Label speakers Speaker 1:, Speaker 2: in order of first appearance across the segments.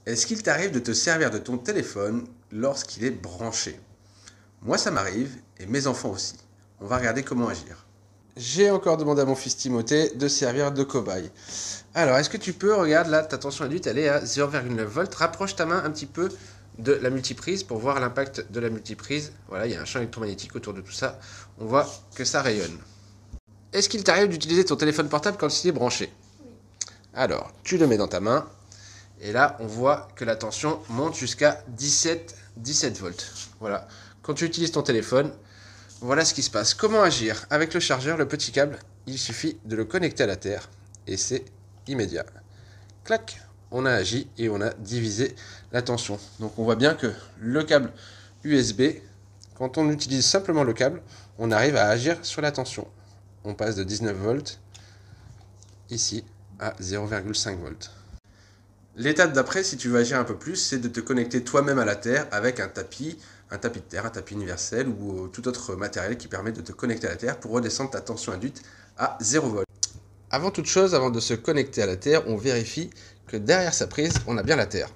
Speaker 1: Est-ce qu'il t'arrive de te servir de ton téléphone lorsqu'il est branché? Moi, ça m'arrive et mes enfants aussi. On va regarder comment agir. J'ai encore demandé à mon fils Timothée de servir de cobaye. Alors, est-ce que tu peux, regarde là, ta tension induite, elle est à 0,9 volts. Rapproche ta main un petit peu de la multiprise pour voir l'impact de la multiprise. Voilà, il y a un champ électromagnétique autour de tout ça. On voit que ça rayonne. Est-ce qu'il t'arrive d'utiliser ton téléphone portable quand il est branché? Alors, tu le mets dans ta main. Et là, on voit que la tension monte jusqu'à 17 volts. Voilà. Quand tu utilises ton téléphone, voilà ce qui se passe. Comment agir? Avec le chargeur, le petit câble, il suffit de le connecter à la terre et c'est immédiat. Clac, on a agi et on a divisé la tension. Donc on voit bien que le câble USB, quand on utilise simplement le câble, on arrive à agir sur la tension. On passe de 19 volts ici à 0,5 volts. L'étape d'après, si tu veux agir un peu plus, c'est de te connecter toi-même à la Terre avec un tapis de terre, un tapis universel ou tout autre matériel qui permet de te connecter à la Terre pour redescendre ta tension induite à 0 volts. Avant toute chose, avant de se connecter à la Terre, on vérifie que derrière sa prise, on a bien la Terre.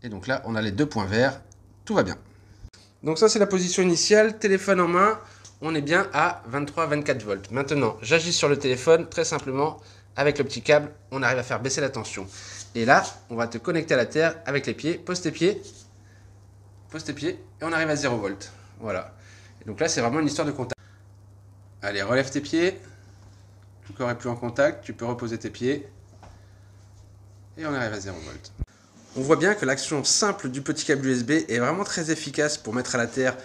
Speaker 1: Et donc là, on a les deux points verts, tout va bien. Donc ça, c'est la position initiale, téléphone en main, on est bien à 23-24 volts. Maintenant, j'agis sur le téléphone, très simplement, avec le petit câble, on arrive à faire baisser la tension. Et là, on va te connecter à la terre avec les pieds. Pose tes pieds, et on arrive à 0 volts. Voilà. Et donc là, c'est vraiment une histoire de contact. Allez, relève tes pieds. Le corps est plus en contact. Tu peux reposer tes pieds. Et on arrive à 0 volts. On voit bien que l'action simple du petit câble USB est vraiment très efficace pour mettre à la terre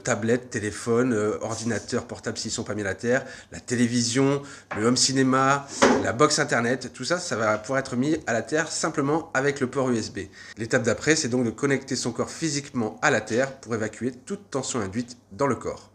Speaker 1: tablette, téléphone, ordinateur portable s'ils ne sont pas mis à la terre, la télévision, le home cinéma, la box internet, tout ça, ça va pouvoir être mis à la terre simplement avec le port USB. L'étape d'après, c'est donc de connecter son corps physiquement à la terre pour évacuer toute tension induite dans le corps.